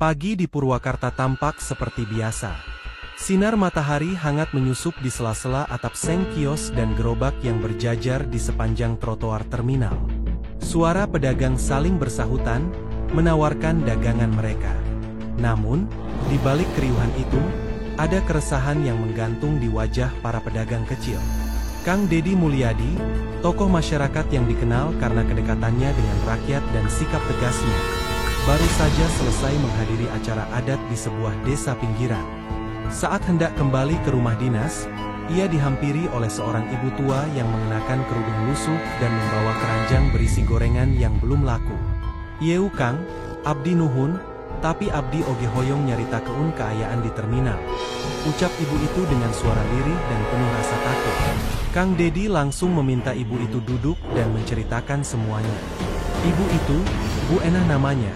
Pagi di Purwakarta tampak seperti biasa. Sinar matahari hangat menyusup di sela-sela atap seng kios dan gerobak yang berjajar di sepanjang trotoar terminal. Suara pedagang saling bersahutan, menawarkan dagangan mereka. Namun, di balik keriuhan itu, ada keresahan yang menggantung di wajah para pedagang kecil. Kang Dedi Mulyadi, tokoh masyarakat yang dikenal karena kedekatannya dengan rakyat dan sikap tegasnya, baru saja selesai menghadiri acara adat di sebuah desa pinggiran. Saat hendak kembali ke rumah dinas, ia dihampiri oleh seorang ibu tua yang mengenakan kerudung lusuh dan membawa keranjang berisi gorengan yang belum laku. "Yeu Kang, abdi nuhun, tapi abdi oge hoyong nyarita keun keayaan di terminal," ucap ibu itu dengan suara lirih dan penuh rasa takut. Kang Dedi langsung meminta ibu itu duduk dan menceritakan semuanya. Ibu itu, Bu Enah namanya,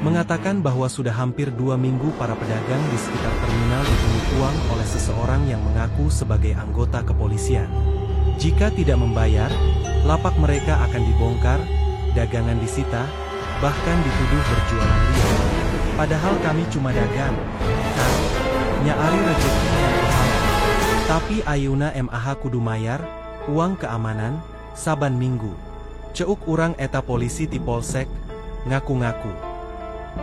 mengatakan bahwa sudah hampir 2 minggu para pedagang di sekitar terminal dipungut uang oleh seseorang yang mengaku sebagai anggota kepolisian. Jika tidak membayar, lapak mereka akan dibongkar, dagangan disita, bahkan dituduh berjualan liar. "Padahal kami cuma dagang, Kang, nyaari rezeki yang halal. Tapi ayeuna MAH kudu mayar, uang keamanan, saban minggu," ceuk urang eta polisi ti Polsek, ngaku-ngaku.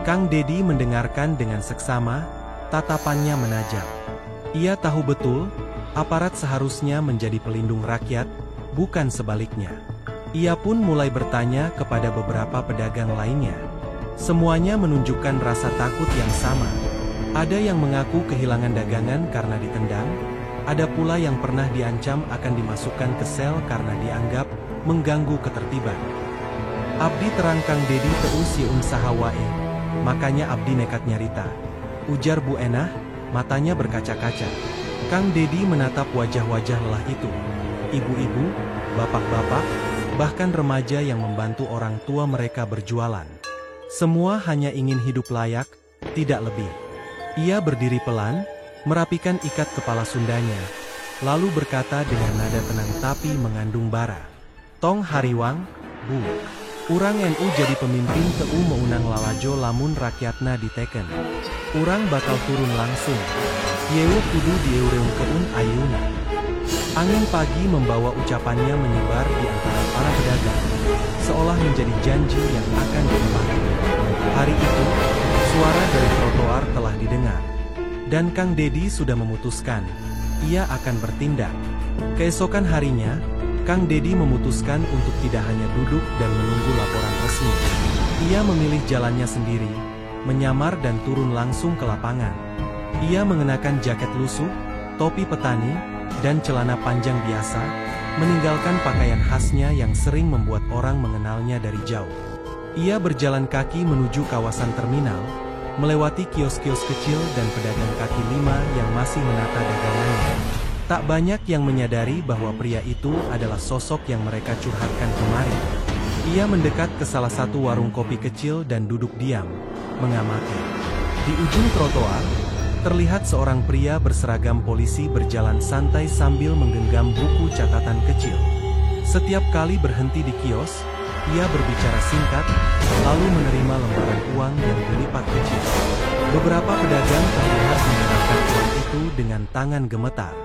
Kang Dedi mendengarkan dengan seksama, tatapannya menajam. Ia tahu betul, aparat seharusnya menjadi pelindung rakyat, bukan sebaliknya. Ia pun mulai bertanya kepada beberapa pedagang lainnya. Semuanya menunjukkan rasa takut yang sama. Ada yang mengaku kehilangan dagangan karena ditendang, ada pula yang pernah diancam akan dimasukkan ke sel karena dianggap mengganggu ketertiban. "Abdi terang Kang Dedi teu sieun saha wae, makanya abdi nekat nyarita," ujar Bu Enah, matanya berkaca-kaca. Kang Dedi menatap wajah-wajah lelah itu. Ibu-ibu, bapak-bapak, bahkan remaja yang membantu orang tua mereka berjualan. Semua hanya ingin hidup layak, tidak lebih. Ia berdiri pelan, merapikan ikat kepala Sundanya, lalu berkata dengan nada tenang tapi mengandung bara. "Tong hariwang, Bu. Urang NU jadi pemimpin teu meunang lalajo lamun rakyatna diteken. Urang bakal turun langsung. Yeu kudu dieureungkeun ayeuna." Angin pagi membawa ucapannya menyebar di antara para pedagang, seolah menjadi janji yang akan ditepati. Hari itu, suara dari trotoar telah didengar. Dan Kang Dedi sudah memutuskan, ia akan bertindak. Keesokan harinya, Kang Dedi memutuskan untuk tidak hanya duduk dan menunggu laporan resmi. Ia memilih jalannya sendiri, menyamar dan turun langsung ke lapangan. Ia mengenakan jaket lusuh, topi petani, dan celana panjang biasa, meninggalkan pakaian khasnya yang sering membuat orang mengenalnya dari jauh. Ia berjalan kaki menuju kawasan terminal, melewati kios-kios kecil dan pedagang kaki lima yang masih menata dagangannya. Tak banyak yang menyadari bahwa pria itu adalah sosok yang mereka curhatkan kemarin. Ia mendekat ke salah satu warung kopi kecil dan duduk diam, mengamati. Di ujung trotoar, terlihat seorang pria berseragam polisi berjalan santai sambil menggenggam buku catatan kecil. Setiap kali berhenti di kios, ia berbicara singkat, lalu menerima lembaran uang yang dilipat kecil. Beberapa pedagang terlihat menyerahkan uang itu dengan tangan gemetar.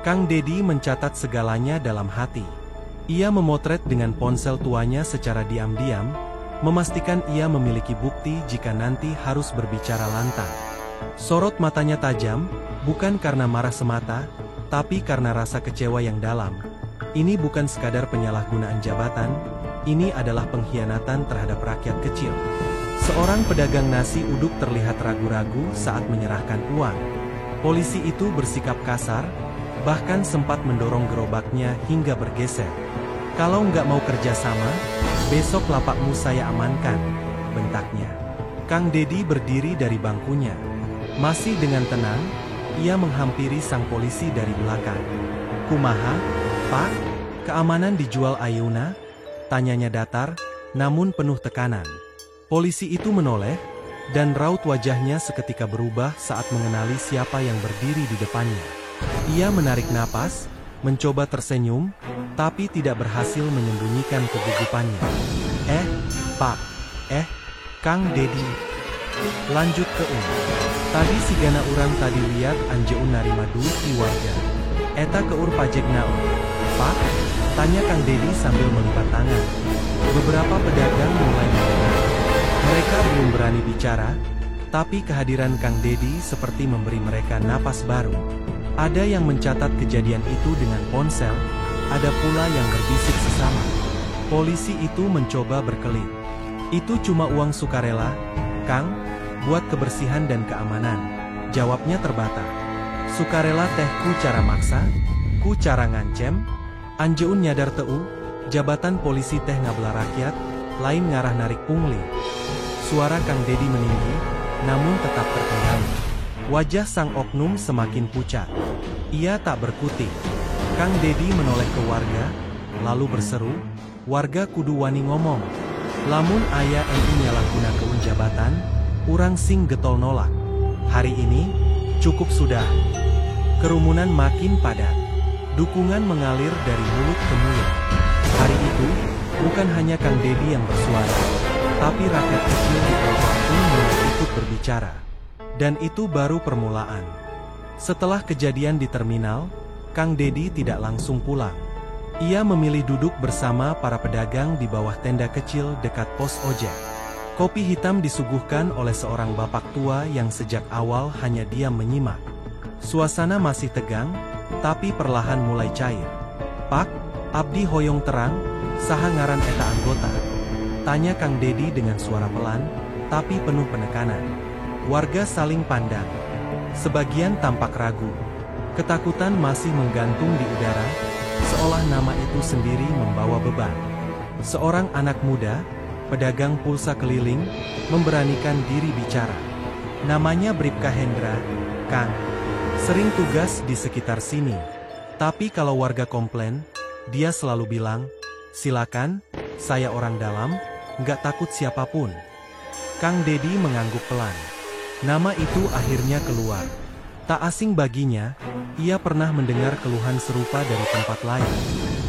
Kang Dedi mencatat segalanya dalam hati. Ia memotret dengan ponsel tuanya secara diam-diam, memastikan ia memiliki bukti jika nanti harus berbicara lantang. Sorot matanya tajam, bukan karena marah semata, tapi karena rasa kecewa yang dalam. Ini bukan sekadar penyalahgunaan jabatan, ini adalah pengkhianatan terhadap rakyat kecil. Seorang pedagang nasi uduk terlihat ragu-ragu saat menyerahkan uang. Polisi itu bersikap kasar, bahkan sempat mendorong gerobaknya hingga bergeser. "Kalau nggak mau kerja sama, besok lapakmu saya amankan," bentaknya. Kang Dedi berdiri dari bangkunya. Masih dengan tenang, ia menghampiri sang polisi dari belakang. "Kumaha, Pak? Keamanan dijual ayeuna?" tanyanya datar, namun penuh tekanan. Polisi itu menoleh, dan raut wajahnya seketika berubah saat mengenali siapa yang berdiri di depannya. Ia menarik napas, mencoba tersenyum, tapi tidak berhasil menyembunyikan kegugupannya. Pak, Kang Dedi, Lanjut ke Tadi sigana urang tadi liat anjeun narima duit ti warga. Eta keur pajek naon? Pak? Tanya Kang Dedi sambil melipat tangan. Beberapa pedagang mulai mendengar. Mereka belum berani bicara, tapi kehadiran Kang Dedi seperti memberi mereka napas baru. Ada yang mencatat kejadian itu dengan ponsel, ada pula yang berbisik sesama. Polisi itu mencoba berkelit. Itu cuma uang sukarela, Kang, buat kebersihan dan keamanan. Jawabnya terbata. Sukarela teh ku cara maksa, ku cara ngancem. Anjeun nyadar teu, jabatan polisi teh ngabela rakyat, lain ngarah narik pungli. Suara Kang Dedi meninggi, namun tetap terkendali. Wajah sang oknum semakin pucat. Ia tak berkutik. Kang Dedi menoleh ke warga, lalu berseru, warga kudu wani ngomong. Lamun aya enu nyalahgunakeun jabatan, urang sing getol nolak. Hari ini, cukup sudah. Kerumunan makin padat. Dukungan mengalir dari mulut ke mulut. Hari itu, bukan hanya Kang Dedi yang bersuara, tapi rakyat kecil di trotoar pun mulai ikut berbicara. Dan itu baru permulaan. Setelah kejadian di terminal, Kang Dedi tidak langsung pulang. Ia memilih duduk bersama para pedagang di bawah tenda kecil dekat pos ojek. Kopi hitam disuguhkan oleh seorang bapak tua yang sejak awal hanya diam menyimak. Suasana masih tegang, tapi perlahan mulai cair. Pak, abdi hoyong terang, saha ngaran eta anggota? Tanya Kang Dedi dengan suara pelan, tapi penuh penekanan. Warga saling pandang. Sebagian tampak ragu. Ketakutan masih menggantung di udara, seolah nama itu sendiri membawa beban. Seorang anak muda, pedagang pulsa keliling, memberanikan diri bicara. Namanya Bribka Hendra, Kang. Sering tugas di sekitar sini. Tapi kalau warga komplain, dia selalu bilang, silakan, saya orang dalam, nggak takut siapapun. Kang Dedi mengangguk pelan. Nama itu akhirnya keluar. Tak asing baginya, ia pernah mendengar keluhan serupa dari tempat lain.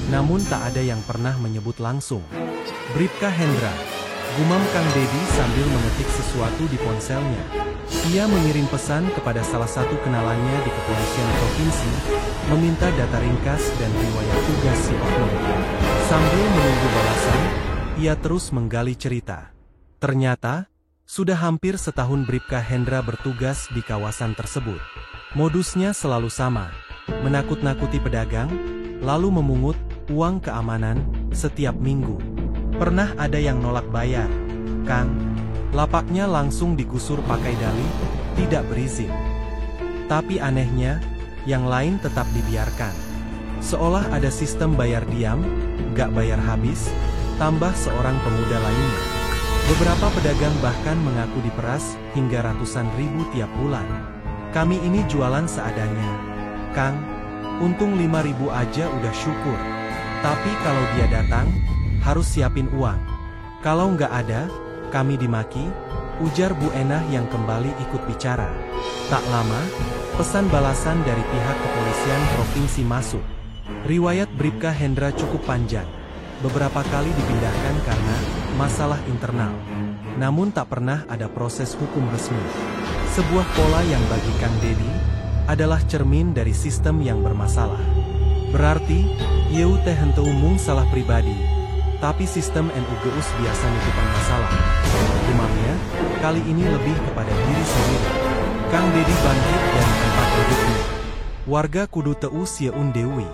Namun tak ada yang pernah menyebut langsung. Bribka Hendra, gumam Kang Dedi sambil mengetik sesuatu di ponselnya. Ia mengirim pesan kepada salah satu kenalannya di kepolisian provinsi, meminta data ringkas dan riwayat tugas si oknum. Sambil menunggu balasan, ia terus menggali cerita. Ternyata, sudah hampir setahun Bribka Hendra bertugas di kawasan tersebut. Modusnya selalu sama, menakut-nakuti pedagang, lalu memungut uang keamanan setiap minggu. Pernah ada yang nolak bayar, Kang. Lapaknya langsung digusur pakai dali, tidak berizin. Tapi anehnya, yang lain tetap dibiarkan. Seolah ada sistem bayar diam, gak bayar habis, tambah seorang pemuda lainnya. Beberapa pedagang bahkan mengaku diperas hingga ratusan ribu tiap bulan. Kami ini jualan seadanya, Kang. Untung 5.000 aja udah syukur. Tapi kalau dia datang, harus siapin uang. Kalau nggak ada, kami dimaki, ujar Bu Enah yang kembali ikut bicara. Tak lama, pesan balasan dari pihak kepolisian provinsi masuk. Riwayat Bribka Hendra cukup panjang. Beberapa kali dipindahkan karena masalah internal. Namun tak pernah ada proses hukum resmi. Sebuah pola yang bagi Kang Dedi adalah cermin dari sistem yang bermasalah. Berarti, yeu teh henteu mung salah pribadi, tapi sistem NU Geus biasa nutupan masalah. Gumamnya, kali ini lebih kepada diri sendiri. Kang Dedi bangkit dari tempat duduknya. Warga kudu teu sieun deui.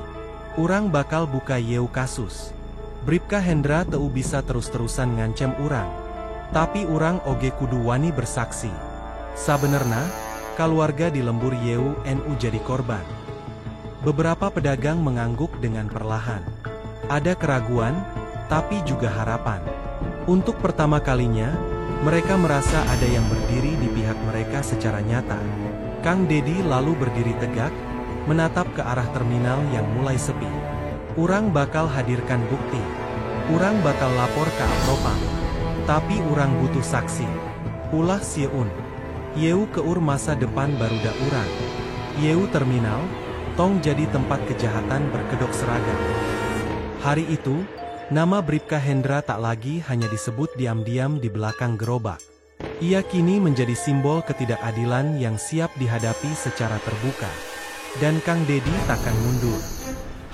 Urang bakal buka yeu kasus. Bribka Hendra teu bisa terus-terusan ngancem urang. Tapi urang oge kudu wani bersaksi. Sabenerna, keluarga di lembur yeu NU jadi korban. Beberapa pedagang mengangguk dengan perlahan. Ada keraguan, tapi juga harapan. Untuk pertama kalinya, mereka merasa ada yang berdiri di pihak mereka secara nyata. Kang Dedi lalu berdiri tegak, menatap ke arah terminal yang mulai sepi. Urang bakal hadirkan bukti. Urang bakal lapor ke Apropam. Tapi urang butuh saksi. Ulah sieun. Yeu keur masa depan barudak urang. Yeu terminal, tong jadi tempat kejahatan berkedok seragam. Hari itu, nama Bribka Hendra tak lagi hanya disebut diam-diam di belakang gerobak. Ia kini menjadi simbol ketidakadilan yang siap dihadapi secara terbuka. Dan Kang Dedi takkan mundur.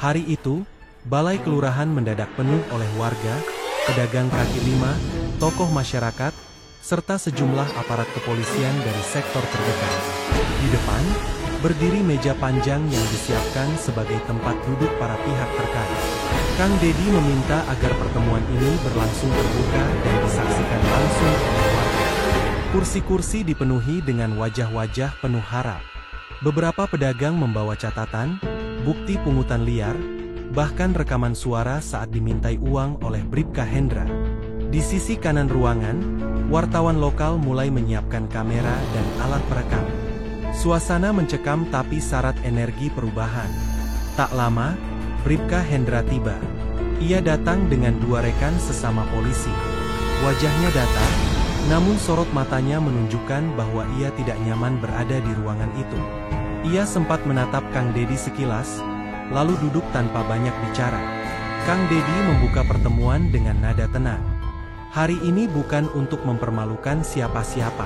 Hari itu, Balai Kelurahan mendadak penuh oleh warga, pedagang kaki lima, tokoh masyarakat, serta sejumlah aparat kepolisian dari sektor terdekat. Di depan, berdiri meja panjang yang disiapkan sebagai tempat duduk para pihak terkait. Kang Dedi meminta agar pertemuan ini berlangsung terbuka dan disaksikan langsung oleh warga. Kursi-kursi dipenuhi dengan wajah-wajah penuh harap. Beberapa pedagang membawa catatan, bukti pungutan liar, bahkan rekaman suara saat dimintai uang oleh Bribka Hendra. Di sisi kanan ruangan, wartawan lokal mulai menyiapkan kamera dan alat perekam. Suasana mencekam tapi syarat energi perubahan. Tak lama, Bribka Hendra tiba. Ia datang dengan dua rekan sesama polisi. Wajahnya datar, namun sorot matanya menunjukkan bahwa ia tidak nyaman berada di ruangan itu. Ia sempat menatap Kang Dedi sekilas, lalu duduk tanpa banyak bicara. Kang Dedi membuka pertemuan dengan nada tenang. Hari ini bukan untuk mempermalukan siapa-siapa,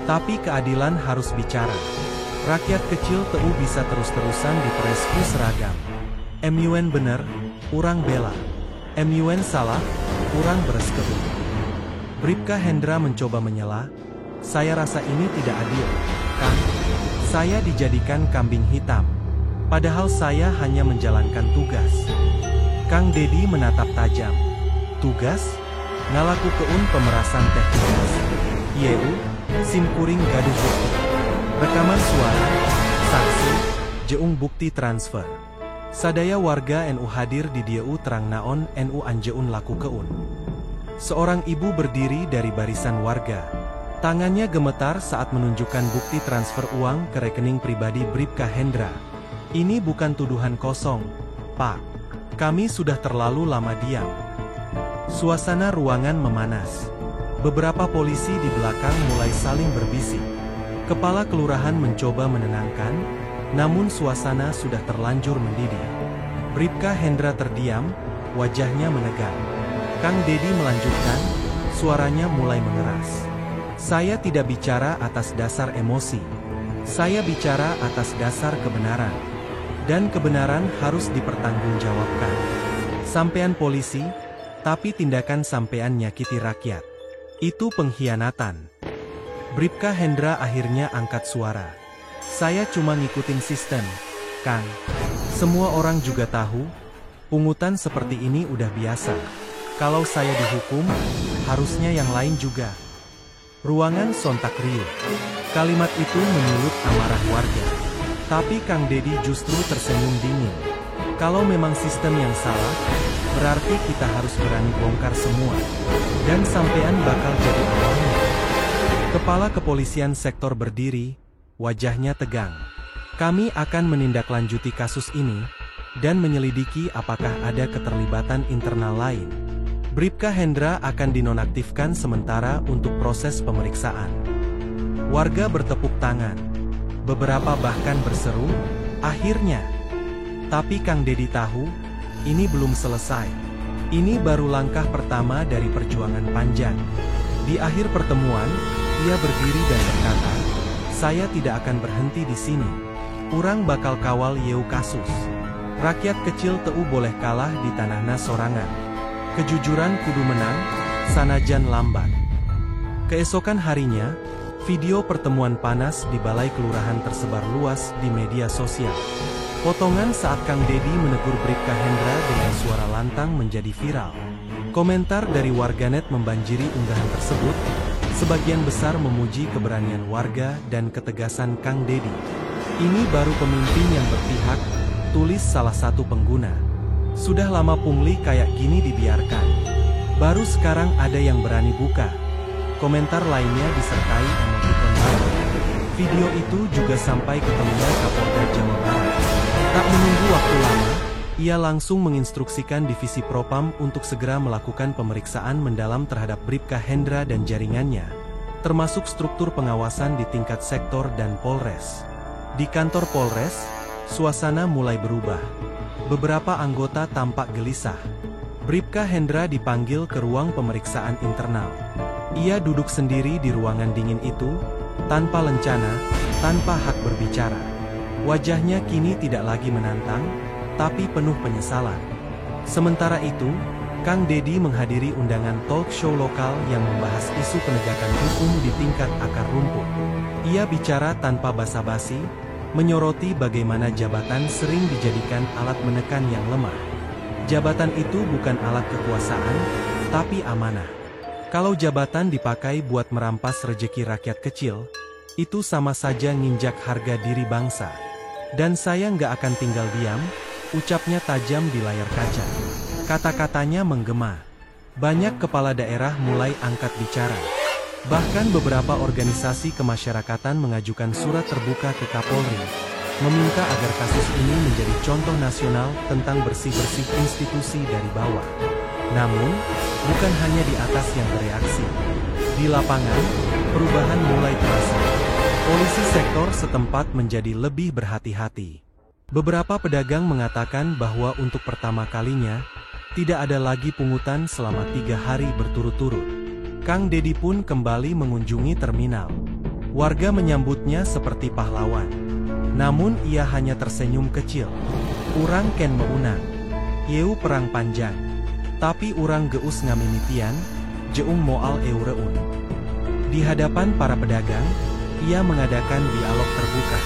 tapi keadilan harus bicara. Rakyat kecil TU bisa terus-terusan diperesku seragam. MUN bener, urang bela. MUN salah, urang bereskeu. Bribka Hendra mencoba menyela. Saya rasa ini tidak adil, Kang. Saya dijadikan kambing hitam. Padahal saya hanya menjalankan tugas. Kang Dedi menatap tajam. Tugas? Ngalaku keun pemerasan teknis. Yeu, simkuring gaduh bukti. Rekaman suara, saksi, jeung bukti transfer. Sadaya warga NU hadir di dieu terang naon NU anjeun laku keun. Seorang ibu berdiri dari barisan warga. Tangannya gemetar saat menunjukkan bukti transfer uang ke rekening pribadi Bribka Hendra. Ini bukan tuduhan kosong, Pak. Kami sudah terlalu lama diam. Suasana ruangan memanas. Beberapa polisi di belakang mulai saling berbisik. Kepala kelurahan mencoba menenangkan, namun suasana sudah terlanjur mendidih. Bribka Hendra terdiam, wajahnya menegang. Kang Dedi melanjutkan, suaranya mulai mengeras. Saya tidak bicara atas dasar emosi. Saya bicara atas dasar kebenaran. Dan kebenaran harus dipertanggungjawabkan. Sampean polisi, tapi tindakan sampean nyakiti rakyat. Itu pengkhianatan. Bribka Hendra akhirnya angkat suara. Saya cuma ngikutin sistem, Kang. Semua orang juga tahu, pungutan seperti ini udah biasa. Kalau saya dihukum, harusnya yang lain juga. Ruangan sontak riuh. Kalimat itu menyulut amarah warga. Tapi Kang Dedi justru tersenyum dingin. Kalau memang sistem yang salah, berarti kita harus berani bongkar semua. Dan sampean bakal jadi awalnya. Kepala kepolisian sektor berdiri, wajahnya tegang. Kami akan menindaklanjuti kasus ini, dan menyelidiki apakah ada keterlibatan internal lain. Bribka Hendra akan dinonaktifkan sementara untuk proses pemeriksaan. Warga bertepuk tangan. Beberapa bahkan berseru, akhirnya. Tapi Kang Dedi tahu, ini belum selesai. Ini baru langkah pertama dari perjuangan panjang. Di akhir pertemuan, ia berdiri dan berkata, saya tidak akan berhenti di sini. Urang bakal kawal yeu kasus. Rakyat kecil TU boleh kalah di tanahna sorangan. Kejujuran kudu menang, sanajan lambat. Keesokan harinya, video pertemuan panas di Balai Kelurahan tersebar luas di media sosial. Potongan saat Kang Dedi menegur Bribka Hendra dengan suara lantang menjadi viral. Komentar dari warganet membanjiri unggahan tersebut, sebagian besar memuji keberanian warga dan ketegasan Kang Dedi. Ini baru pemimpin yang berpihak, tulis salah satu pengguna. Sudah lama pungli kayak gini dibiarkan. Baru sekarang ada yang berani buka. Komentar lainnya disertai emoticon baru. Video itu juga sampai ke telinga Kapolda Jawa Barat. Tak menunggu waktu lama, ia langsung menginstruksikan Divisi Propam untuk segera melakukan pemeriksaan mendalam terhadap Bribka Hendra dan jaringannya, termasuk struktur pengawasan di tingkat sektor dan Polres. Di kantor Polres, suasana mulai berubah. Beberapa anggota tampak gelisah. Bribka Hendra dipanggil ke ruang pemeriksaan internal. Ia duduk sendiri di ruangan dingin itu, tanpa lencana, tanpa hak berbicara. Wajahnya kini tidak lagi menantang, tapi penuh penyesalan. Sementara itu, Kang Deddy menghadiri undangan talk show lokal yang membahas isu penegakan hukum di tingkat akar rumput. Ia bicara tanpa basa-basi, menyoroti bagaimana jabatan sering dijadikan alat menekan yang lemah. Jabatan itu bukan alat kekuasaan, tapi amanah. Kalau jabatan dipakai buat merampas rejeki rakyat kecil, itu sama saja nginjak harga diri bangsa. Dan saya nggak akan tinggal diam, ucapnya tajam di layar kaca. Kata-katanya menggema. Banyak kepala daerah mulai angkat bicara. Bahkan beberapa organisasi kemasyarakatan mengajukan surat terbuka ke Kapolri, meminta agar kasus ini menjadi contoh nasional tentang bersih-bersih institusi dari bawah. Namun, bukan hanya di atas yang bereaksi. Di lapangan, perubahan mulai terasa. Polisi sektor setempat menjadi lebih berhati-hati. Beberapa pedagang mengatakan bahwa untuk pertama kalinya, tidak ada lagi pungutan selama 3 hari berturut-turut. Kang Deddy pun kembali mengunjungi terminal. Warga menyambutnya seperti pahlawan. Namun ia hanya tersenyum kecil. Urang ken meunang. Yeu perang panjang. Tapi urang geus ngamimitian, jeung moal eureun. Di hadapan para pedagang, ia mengadakan dialog terbuka.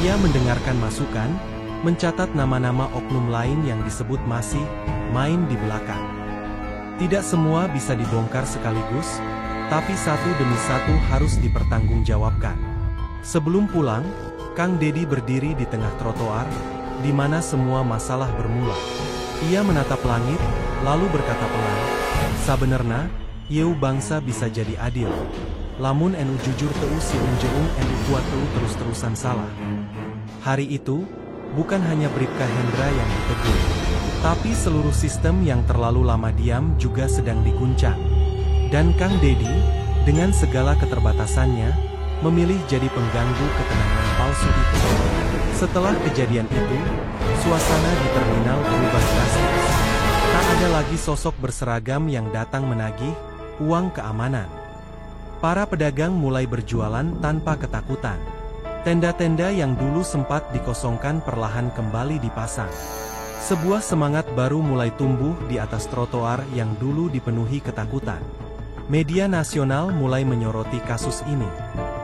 Ia mendengarkan masukan, mencatat nama-nama oknum lain yang disebut masih main di belakang. Tidak semua bisa dibongkar sekaligus, tapi satu demi satu harus dipertanggungjawabkan. Sebelum pulang, Kang Deddy berdiri di tengah trotoar, di mana semua masalah bermula. Ia menatap langit, lalu berkata pelan, "Sabenerna, yeu bangsa bisa jadi adil. Lamun enu jujur teu sieun jeung enu kuat teu terus-terusan salah." Hari itu, bukan hanya Bribka Hendra yang ditegur, tapi seluruh sistem yang terlalu lama diam juga sedang diguncang. Dan Kang Deddy, dengan segala keterbatasannya, memilih jadi pengganggu ketenangan palsu itu. Setelah kejadian itu, suasana di terminal berubah drastis. Tak ada lagi sosok berseragam yang datang menagih uang keamanan. Para pedagang mulai berjualan tanpa ketakutan. Tenda-tenda yang dulu sempat dikosongkan perlahan kembali dipasang. Sebuah semangat baru mulai tumbuh di atas trotoar yang dulu dipenuhi ketakutan. Media nasional mulai menyoroti kasus ini.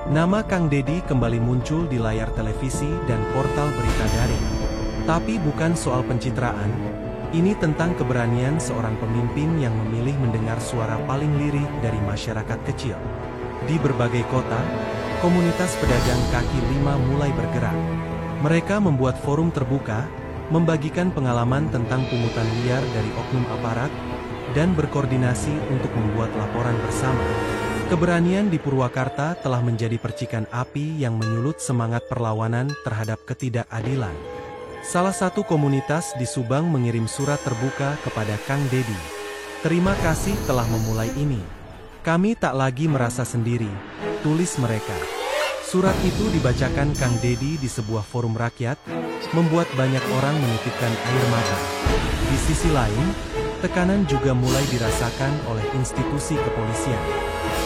Nama Kang Deddy kembali muncul di layar televisi dan portal berita daring. Tapi bukan soal pencitraan, ini tentang keberanian seorang pemimpin yang memilih mendengar suara paling lirih dari masyarakat kecil. Di berbagai kota, komunitas pedagang kaki lima mulai bergerak. Mereka membuat forum terbuka, membagikan pengalaman tentang pungutan liar dari oknum aparat, dan berkoordinasi untuk membuat laporan bersama. Keberanian di Purwakarta telah menjadi percikan api yang menyulut semangat perlawanan terhadap ketidakadilan. Salah satu komunitas di Subang mengirim surat terbuka kepada Kang Deddy. "Terima kasih telah memulai ini. Kami tak lagi merasa sendiri," tulis mereka. Surat itu dibacakan Kang Deddy di sebuah forum rakyat, membuat banyak orang menitipkan air mata. Di sisi lain, tekanan juga mulai dirasakan oleh institusi kepolisian.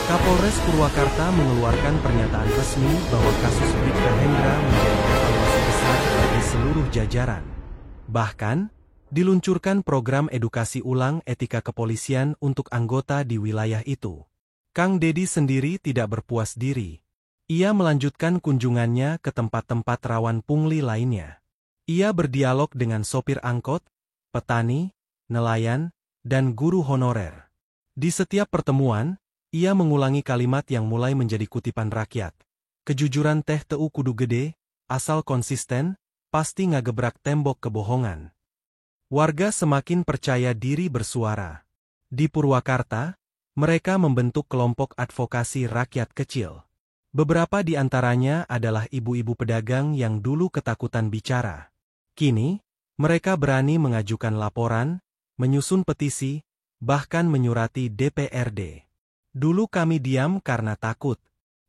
Kapolres Purwakarta mengeluarkan pernyataan resmi bahwa kasus Bribka Hendra menjadi evaluasi besar bagi seluruh jajaran. Bahkan, diluncurkan program edukasi ulang etika kepolisian untuk anggota di wilayah itu. Kang Deddy sendiri tidak berpuas diri. Ia melanjutkan kunjungannya ke tempat-tempat rawan pungli lainnya. Ia berdialog dengan sopir angkot, petani, nelayan, dan guru honorer. Di setiap pertemuan, ia mengulangi kalimat yang mulai menjadi kutipan rakyat. "Kejujuran teh teu kudu gede, asal konsisten, pasti ngagebrak tembok kebohongan." Warga semakin percaya diri bersuara. Di Purwakarta, mereka membentuk kelompok advokasi rakyat kecil. Beberapa di antaranya adalah ibu-ibu pedagang yang dulu ketakutan bicara. Kini, mereka berani mengajukan laporan, menyusun petisi, bahkan menyurati DPRD. "Dulu kami diam karena takut.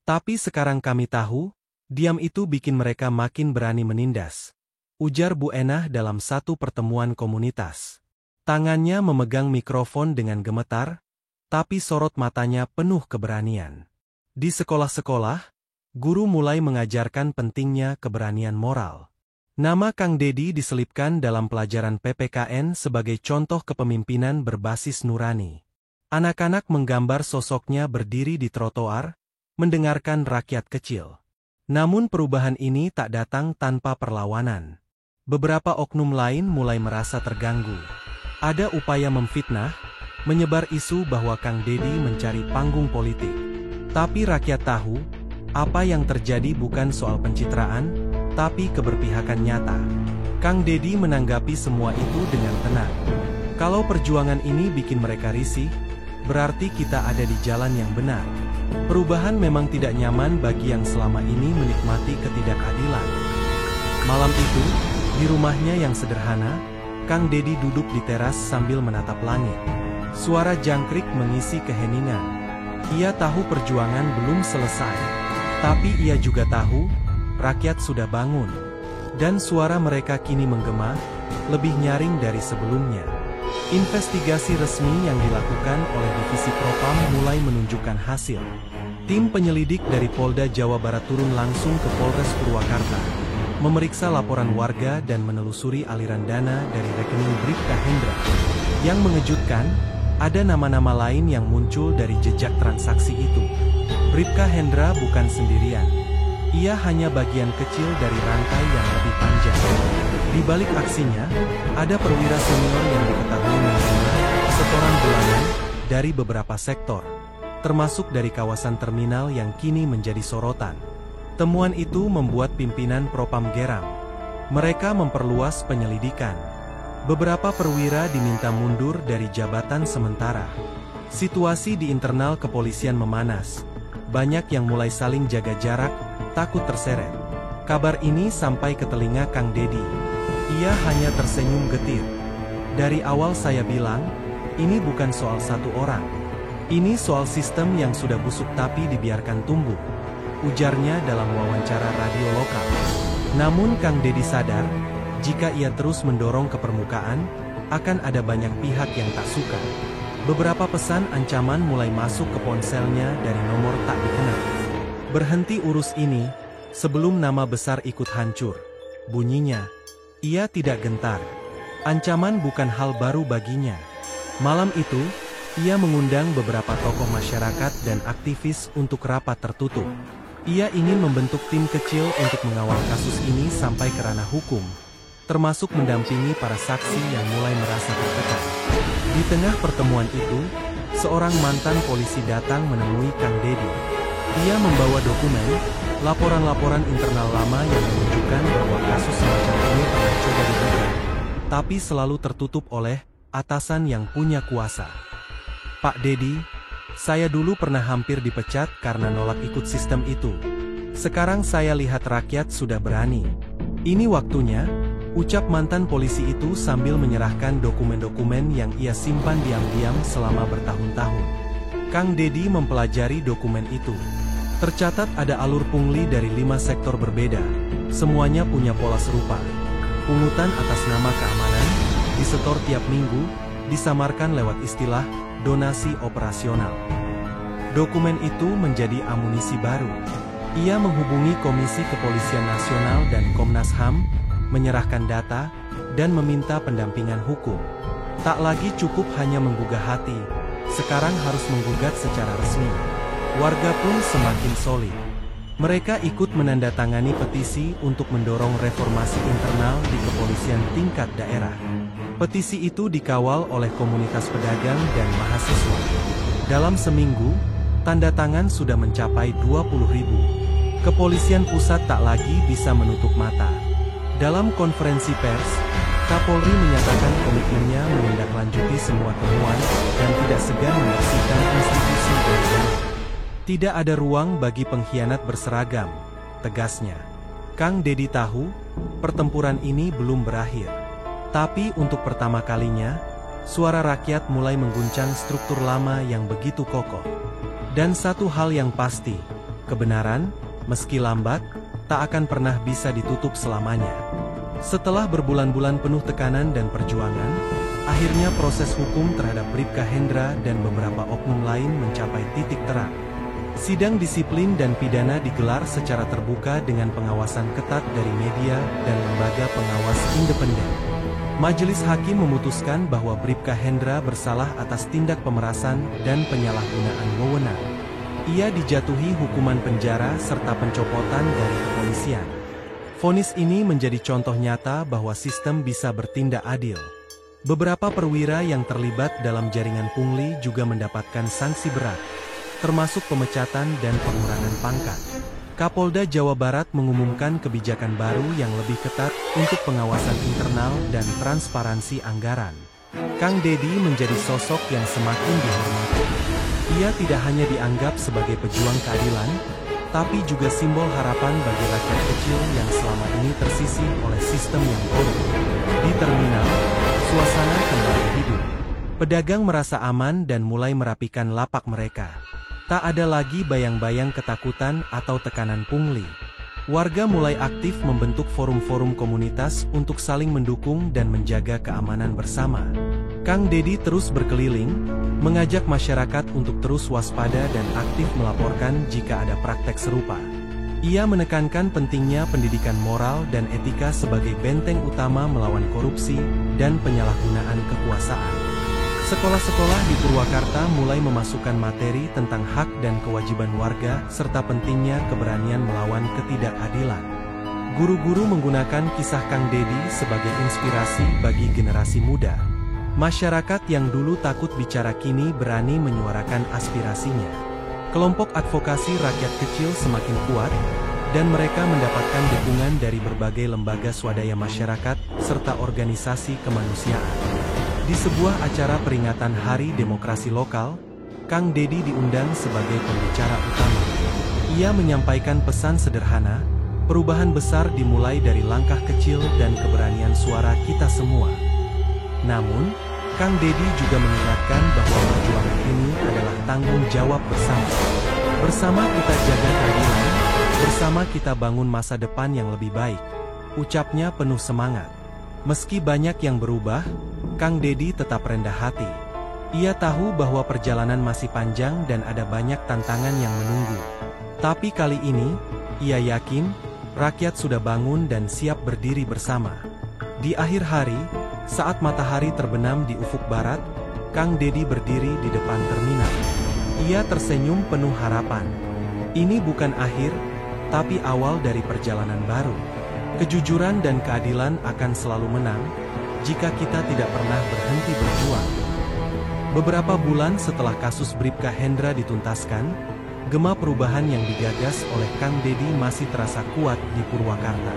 Tapi sekarang kami tahu, diam itu bikin mereka makin berani menindas," ujar Bu Enah dalam satu pertemuan komunitas. Tangannya memegang mikrofon dengan gemetar, tapi sorot matanya penuh keberanian. Di sekolah-sekolah, guru mulai mengajarkan pentingnya keberanian moral. Nama Kang Dedi diselipkan dalam pelajaran PPKN sebagai contoh kepemimpinan berbasis nurani. Anak-anak menggambar sosoknya berdiri di trotoar, mendengarkan rakyat kecil. Namun perubahan ini tak datang tanpa perlawanan. Beberapa oknum lain mulai merasa terganggu. Ada upaya memfitnah, menyebar isu bahwa Kang Dedi mencari panggung politik. Tapi rakyat tahu, apa yang terjadi bukan soal pencitraan, tapi keberpihakan nyata. Kang Dedi menanggapi semua itu dengan tenang. Kalau perjuangan ini bikin mereka risih, berarti kita ada di jalan yang benar. Perubahan memang tidak nyaman bagi yang selama ini menikmati ketidakadilan. Malam itu, di rumahnya yang sederhana, Kang Dedi duduk di teras sambil menatap langit. Suara jangkrik mengisi keheningan. Ia tahu perjuangan belum selesai. Tapi ia juga tahu, rakyat sudah bangun. Dan suara mereka kini menggema, lebih nyaring dari sebelumnya. Investigasi resmi yang dilakukan oleh Divisi Propam mulai menunjukkan hasil. Tim penyelidik dari Polda Jawa Barat turun langsung ke Polres Purwakarta, memeriksa laporan warga dan menelusuri aliran dana dari rekening Bribka Hendra. Yang mengejutkan, ada nama-nama lain yang muncul dari jejak transaksi itu. Bribka Hendra bukan sendirian. Ia hanya bagian kecil dari rantai yang lebih panjang. Di balik aksinya, ada perwira senior yang diketahui menerima setoran bulanan dari beberapa sektor, termasuk dari kawasan terminal yang kini menjadi sorotan. Temuan itu membuat pimpinan Propam geram. Mereka memperluas penyelidikan. Beberapa perwira diminta mundur dari jabatan sementara. Situasi di internal kepolisian memanas. Banyak yang mulai saling jaga jarak, takut terseret. Kabar ini sampai ke telinga Kang Dedi. Ia hanya tersenyum getir. Dari awal saya bilang, ini bukan soal satu orang. Ini soal sistem yang sudah busuk tapi dibiarkan tumbuh, ujarnya dalam wawancara radio lokal. Namun Kang Dedi sadar, jika ia terus mendorong ke permukaan, akan ada banyak pihak yang tak suka. Beberapa pesan ancaman mulai masuk ke ponselnya dari nomor tak dikenal. Berhenti urus ini, sebelum nama besar ikut hancur, bunyinya. Ia tidak gentar. Ancaman bukan hal baru baginya. Malam itu, ia mengundang beberapa tokoh masyarakat dan aktivis untuk rapat tertutup. Ia ingin membentuk tim kecil untuk mengawal kasus ini sampai ke ranah hukum, termasuk mendampingi para saksi yang mulai merasa tertekan. Di tengah pertemuan itu, seorang mantan polisi datang menemui Kang Dedi. Ia membawa dokumen, laporan-laporan internal lama yang menunjukkan bahwa kasus semacam ini pernah coba dibuka, tapi selalu tertutup oleh atasan yang punya kuasa. Pak Dedi, saya dulu pernah hampir dipecat karena nolak ikut sistem itu. Sekarang saya lihat rakyat sudah berani. Ini waktunya, ucap mantan polisi itu sambil menyerahkan dokumen-dokumen yang ia simpan diam-diam selama bertahun-tahun. Kang Dedi mempelajari dokumen itu. Tercatat ada alur pungli dari 5 sektor berbeda. Semuanya punya pola serupa. Pungutan atas nama keamanan, disetor tiap minggu, disamarkan lewat istilah donasi operasional. Dokumen itu menjadi amunisi baru. Ia menghubungi Komisi Kepolisian Nasional dan Komnas HAM, menyerahkan data, dan meminta pendampingan hukum. Tak lagi cukup hanya menggugah hati, sekarang harus menggugat secara resmi. Warga pun semakin solid. Mereka ikut menandatangani petisi untuk mendorong reformasi internal di kepolisian tingkat daerah. Petisi itu dikawal oleh komunitas pedagang dan mahasiswa. Dalam seminggu, tanda tangan sudah mencapai 20.000. Kepolisian pusat tak lagi bisa menutup mata. Dalam konferensi pers, Kapolri menyatakan komitmennya menindaklanjuti semua temuan dan tidak segan membersihkan institusi dari dalam. Tidak ada ruang bagi pengkhianat berseragam, tegasnya. Kang Dedi tahu, pertempuran ini belum berakhir. Tapi untuk pertama kalinya, suara rakyat mulai mengguncang struktur lama yang begitu kokoh. Dan satu hal yang pasti, kebenaran, meski lambat, tak akan pernah bisa ditutup selamanya. Setelah berbulan-bulan penuh tekanan dan perjuangan, Akhirnya proses hukum terhadap Bribka Hendra dan beberapa oknum lain mencapai titik terang. Sidang disiplin dan pidana digelar secara terbuka dengan pengawasan ketat dari media dan lembaga pengawas independen. Majelis hakim memutuskan bahwa Bribka Hendra bersalah atas tindak pemerasan dan penyalahgunaan wewenang. Ia dijatuhi hukuman penjara serta pencopotan dari kepolisian. Vonis ini menjadi contoh nyata bahwa sistem bisa bertindak adil. Beberapa perwira yang terlibat dalam jaringan pungli juga mendapatkan sanksi berat, termasuk pemecatan dan pengurangan pangkat. Kapolda Jawa Barat mengumumkan kebijakan baru yang lebih ketat untuk pengawasan internal dan transparansi anggaran. Kang Deddy menjadi sosok yang semakin dihormati. Ia tidak hanya dianggap sebagai pejuang keadilan, tapi juga simbol harapan bagi rakyat kecil yang selama ini tersisih oleh sistem yang korup. Di terminal, suasana kembali hidup. Pedagang merasa aman dan mulai merapikan lapak mereka. Tak ada lagi bayang-bayang ketakutan atau tekanan pungli. Warga mulai aktif membentuk forum-forum komunitas untuk saling mendukung dan menjaga keamanan bersama. Kang Deddy terus berkeliling, mengajak masyarakat untuk terus waspada dan aktif melaporkan jika ada praktek serupa. Ia menekankan pentingnya pendidikan moral dan etika sebagai benteng utama melawan korupsi dan penyalahgunaan kekuasaan. Sekolah-sekolah di Purwakarta mulai memasukkan materi tentang hak dan kewajiban warga serta pentingnya keberanian melawan ketidakadilan. Guru-guru menggunakan kisah Kang Deddy sebagai inspirasi bagi generasi muda. Masyarakat yang dulu takut bicara kini berani menyuarakan aspirasinya. Kelompok advokasi rakyat kecil semakin kuat, dan mereka mendapatkan dukungan dari berbagai lembaga swadaya masyarakat serta organisasi kemanusiaan. Di sebuah acara peringatan Hari Demokrasi Lokal, Kang Deddy diundang sebagai pembicara utama. Ia menyampaikan pesan sederhana, perubahan besar dimulai dari langkah kecil dan keberanian suara kita semua. Namun, Kang Deddy juga mengingatkan bahwa perjuangan ini adalah tanggung jawab bersama. Bersama kita jaga keadilan, bersama kita bangun masa depan yang lebih baik. Ucapnya penuh semangat. Meski banyak yang berubah, Kang Deddy tetap rendah hati. Ia tahu bahwa perjalanan masih panjang dan ada banyak tantangan yang menunggu. Tapi kali ini, ia yakin, rakyat sudah bangun dan siap berdiri bersama. Di akhir hari, saat matahari terbenam di ufuk barat, Kang Deddy berdiri di depan terminal. Ia tersenyum penuh harapan. Ini bukan akhir, tapi awal dari perjalanan baru. Kejujuran dan keadilan akan selalu menang, jika kita tidak pernah berhenti berjuang. Beberapa bulan setelah kasus Bribka Hendra dituntaskan, gema perubahan yang digagas oleh Kang Deddy masih terasa kuat di Purwakarta.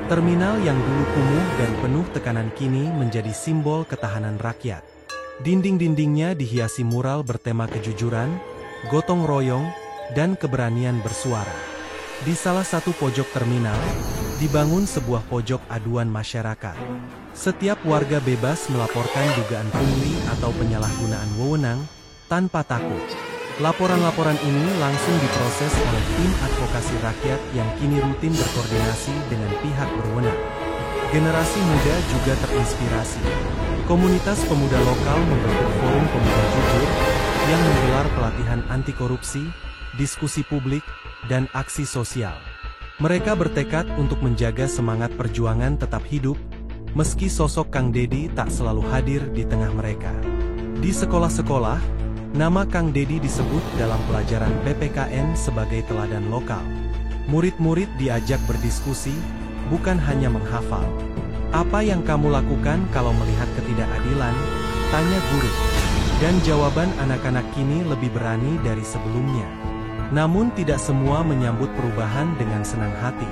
Terminal yang dulu kumuh dan penuh tekanan kini menjadi simbol ketahanan rakyat. Dinding-dindingnya dihiasi mural bertema kejujuran, gotong royong, dan keberanian bersuara. Di salah satu pojok terminal, dibangun sebuah pojok aduan masyarakat. Setiap warga bebas melaporkan dugaan pungli atau penyalahgunaan wewenang, tanpa takut. Laporan-laporan ini langsung diproses oleh tim advokasi rakyat yang kini rutin berkoordinasi dengan pihak berwenang. Generasi muda juga terinspirasi. Komunitas pemuda lokal membentuk forum pemuda jujur, yang menggelar pelatihan anti korupsi, diskusi publik, dan aksi sosial. Mereka bertekad untuk menjaga semangat perjuangan tetap hidup, meski sosok Kang Deddy tak selalu hadir di tengah mereka. Di sekolah-sekolah, nama Kang Deddy disebut dalam pelajaran PPKN sebagai teladan lokal. Murid-murid diajak berdiskusi, bukan hanya menghafal. Apa yang kamu lakukan kalau melihat ketidakadilan? Tanya guru. Dan jawaban anak-anak kini lebih berani dari sebelumnya. Namun tidak semua menyambut perubahan dengan senang hati.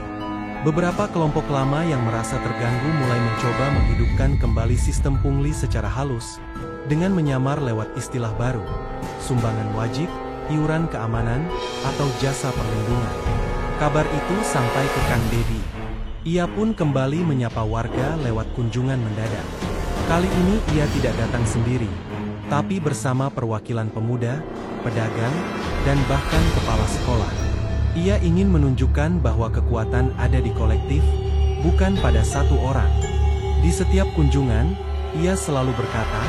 Beberapa kelompok lama yang merasa terganggu mulai mencoba menghidupkan kembali sistem pungli secara halus, dengan menyamar lewat istilah baru, sumbangan wajib, iuran keamanan, atau jasa perlindungan. Kabar itu sampai ke Kang Deddy. Ia pun kembali menyapa warga lewat kunjungan mendadak. Kali ini ia tidak datang sendiri, tapi bersama perwakilan pemuda, pedagang, dan bahkan kepala sekolah. Ia ingin menunjukkan bahwa kekuatan ada di kolektif, bukan pada satu orang. Di setiap kunjungan, Ia selalu berkata,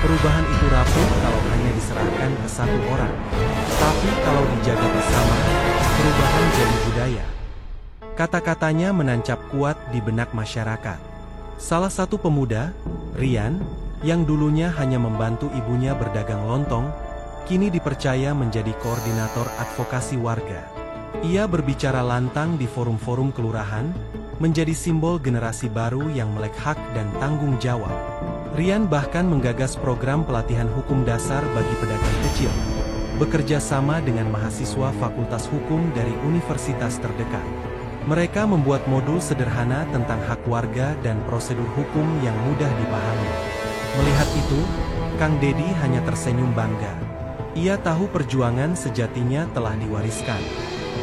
perubahan itu rapuh kalau hanya diserahkan ke satu orang. Tapi kalau dijaga bersama, perubahan jadi budaya. Kata-katanya menancap kuat di benak masyarakat. Salah satu pemuda, Rian, yang dulunya hanya membantu ibunya berdagang lontong, kini dipercaya menjadi koordinator advokasi warga. Ia berbicara lantang di forum-forum kelurahan, menjadi simbol generasi baru yang melek hak dan tanggung jawab. Rian bahkan menggagas program pelatihan hukum dasar bagi pedagang kecil, bekerja sama dengan mahasiswa Fakultas Hukum dari universitas terdekat. Mereka membuat modul sederhana tentang hak warga dan prosedur hukum yang mudah dipahami. Melihat itu, Kang Dedi hanya tersenyum bangga. Ia tahu perjuangan sejatinya telah diwariskan.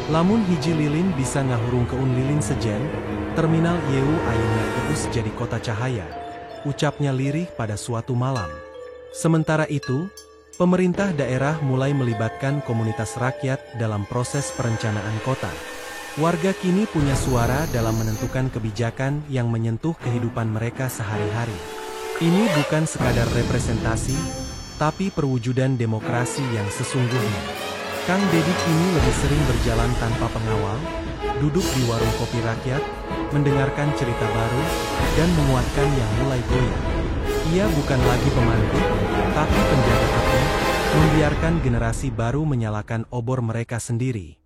Lamun hiji lilin bisa ngahurung keun lilin sejen, terminal Yewu ayeuna tius jadi kota cahaya, ucapnya lirih pada suatu malam. Sementara itu, pemerintah daerah mulai melibatkan komunitas rakyat dalam proses perencanaan kota. Warga kini punya suara dalam menentukan kebijakan yang menyentuh kehidupan mereka sehari-hari. Ini bukan sekadar representasi, tapi perwujudan demokrasi yang sesungguhnya. Kang Dedi kini lebih sering berjalan tanpa pengawal, duduk di warung kopi rakyat, mendengarkan cerita baru, dan menguatkan yang mulai goyah. Ia bukan lagi pemantik, tapi penjaga api, membiarkan generasi baru menyalakan obor mereka sendiri.